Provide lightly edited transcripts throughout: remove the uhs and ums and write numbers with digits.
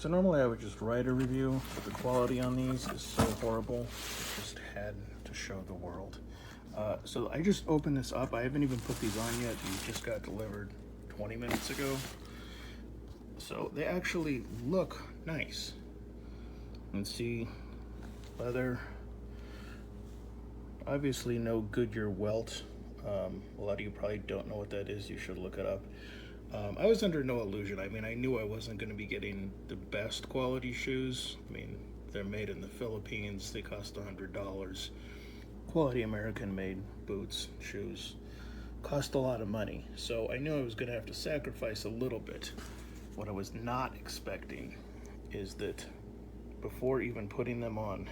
So normally I would just write a review, but the quality on these is so horrible, I just had to show the world. So I just opened this up. I haven't even put these on yet. These just got delivered 20 minutes ago. So they actually look nice. And see, leather, obviously no Goodyear welt. A lot of you probably don't know what that is. You should look it up. I was under no illusion. I mean, I knew I wasn't going to be getting the best quality shoes. I mean, they're made in the Philippines. They cost $100. Quality American-made boots, shoes, cost a lot of money. So I knew I was going to have to sacrifice a little bit. What I was not expecting is that before even putting them on,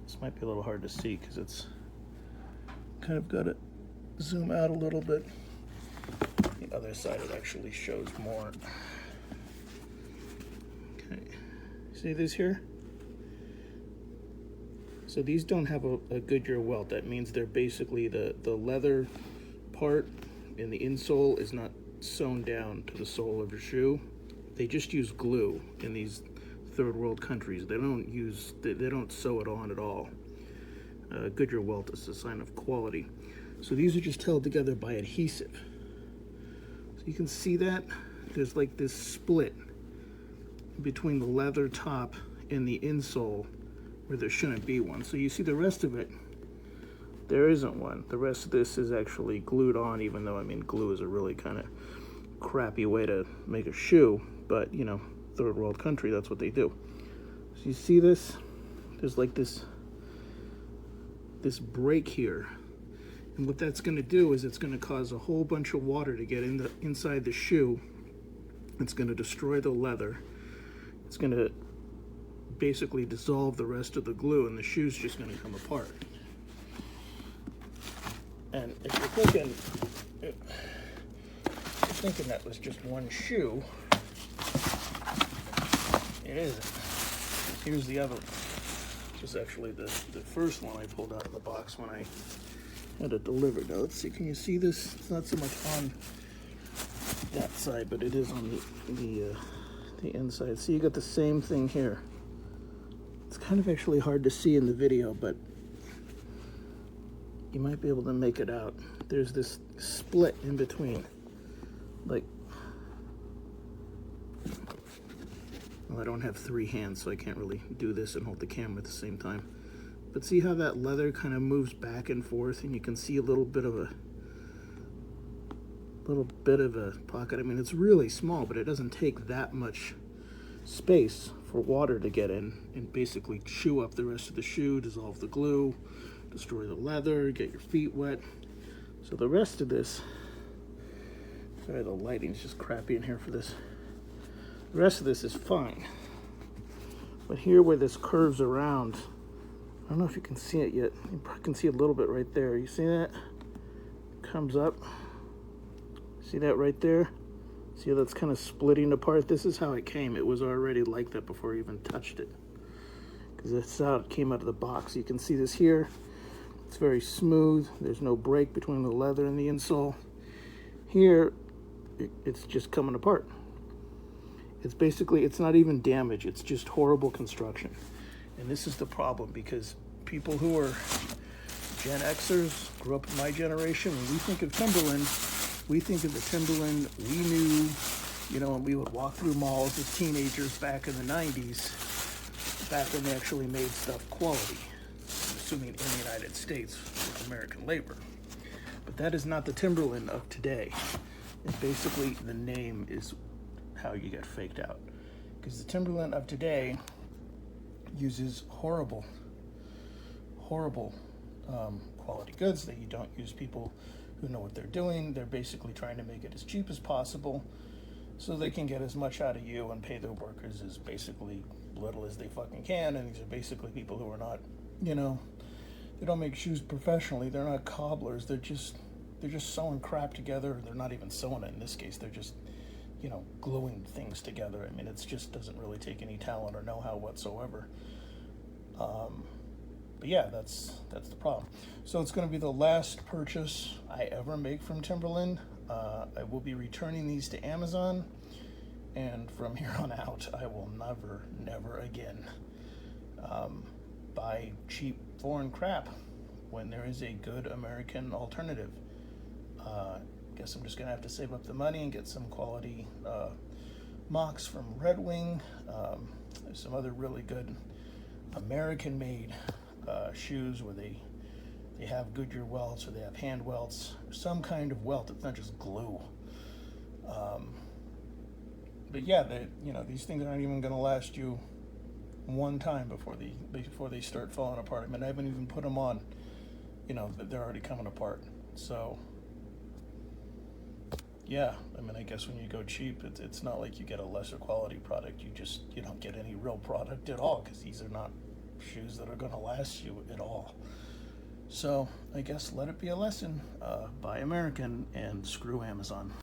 this might be a little hard to see because it's kind of got to zoom out a little bit. The other side, it actually shows more. Okay, see this here? So these don't have a Goodyear welt. That means they're basically the leather part in the insole is not sewn down to the sole of your shoe. They just use glue in these third world countries. They don't sew it on at all. Goodyear welt is a sign of quality. So these are just held together by adhesive. So you can see that there's like this split between the leather top and the insole where there shouldn't be one. So you see the rest of it, there isn't one. The rest of this is actually glued on, even though, I mean, glue is a really kind of crappy way to make a shoe, but you know, third world country, that's what they do. So you see this? There's like this break here. And what that's gonna do is it's gonna cause a whole bunch of water to get inside the shoe. It's gonna destroy the leather. It's gonna basically dissolve the rest of the glue, and the shoe's just going to come apart. And if you're thinking that was just one shoe, it isn't. Here's the other one, which is actually the first one I pulled out of the box when I had it delivered. Now let's see, can you see this? It's not so much on that side, but it is on the inside. See, you got the same thing here. It's kind of actually hard to see in the video, but you might be able to make it out. There's this split in between. Like, well, I don't have three hands, so I can't really do this and hold the camera at the same time. But see how that leather kind of moves back and forth, and you can see a little bit of a pocket. I mean, it's really small, but it doesn't take that much space for water to get in and basically chew up the rest of the shoe, dissolve the glue, destroy the leather, get your feet wet. So the rest of this, sorry, the lighting's just crappy in here for this. The rest of this is fine. But here where this curves around, I don't know if you can see it yet. You probably can see a little bit right there. You see that? Comes up. See that right there? See how that's kind of splitting apart? This is how it came. It was already like that before I even touched it, because that's how it came out of the box. You can see this here. It's very smooth. There's no break between the leather and the insole. Here, it's just coming apart. It's basically, it's not even damage. It's just horrible construction. And this is the problem, because people who are Gen Xers, grew up in my generation, when we think of Timberland, we think of the Timberland we knew, you know, and we would walk through malls as teenagers back in the 90s, back when they actually made stuff quality, assuming in the United States with American labor. But that is not the Timberland of today. And basically, the name is how you get faked out. Because the Timberland of today uses horrible quality goods that you don't use people who know what they're doing. They're basically trying to make it as cheap as possible so they can get as much out of you and pay their workers as basically little as they fucking can. And these are basically people who are not, you know, they don't make shoes professionally. They're not cobblers. They're just sewing crap together. They're not even sewing it in this case. They're just, you know, gluing things together. I mean, it just doesn't really take any talent or know-how whatsoever. But yeah, that's the problem. So it's going to be the last purchase I ever make from Timberland. I will be returning these to Amazon, and from here on out, I will never again buy cheap foreign crap when there is a good American alternative. Guess I'm just gonna have to save up the money and get some quality mocks from Red Wing. There's some other really good American-made shoes where they have Goodyear welts, or they have hand welts, or some kind of welt. It's not just glue. But yeah, these things aren't even going to last you one time before they start falling apart. I mean, I haven't even put them on. They're already coming apart. So yeah, I mean, I guess when you go cheap, it's not like you get a lesser quality product. You don't get any real product at all, because these are not shoes that are going to last you at all. So I guess let it be a lesson. Buy American and screw Amazon.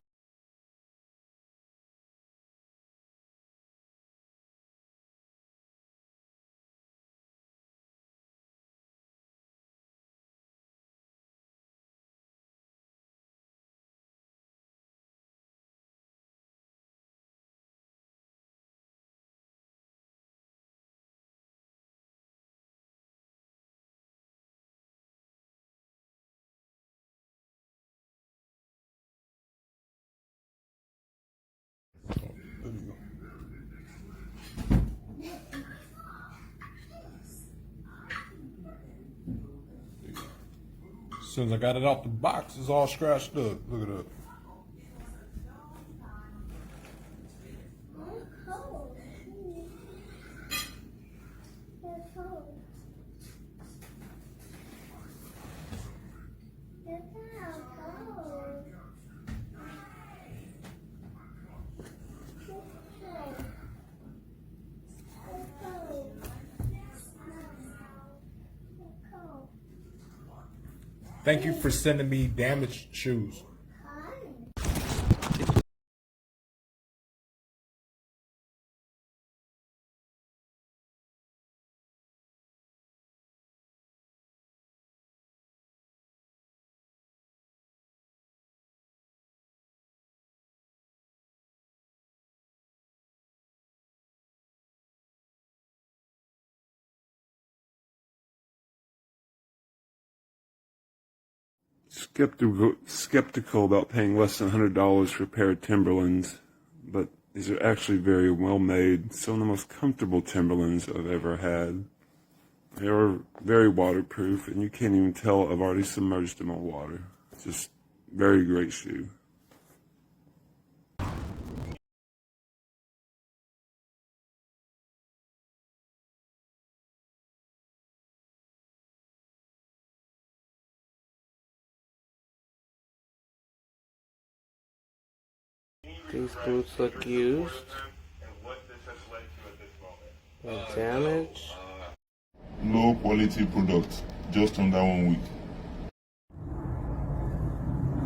As soon as I got it out the box, it's all scratched up. Look at that. Thank you for sending me damaged shoes. Skeptical about paying less than $100 for a pair of Timberlands, but these are actually very well made. Some of the most comfortable Timberlands I've ever had. They are very waterproof, and you can't even tell I've already submerged them in water. It's just very great shoe. These boots look used and damaged. Low quality product, just under 1 week.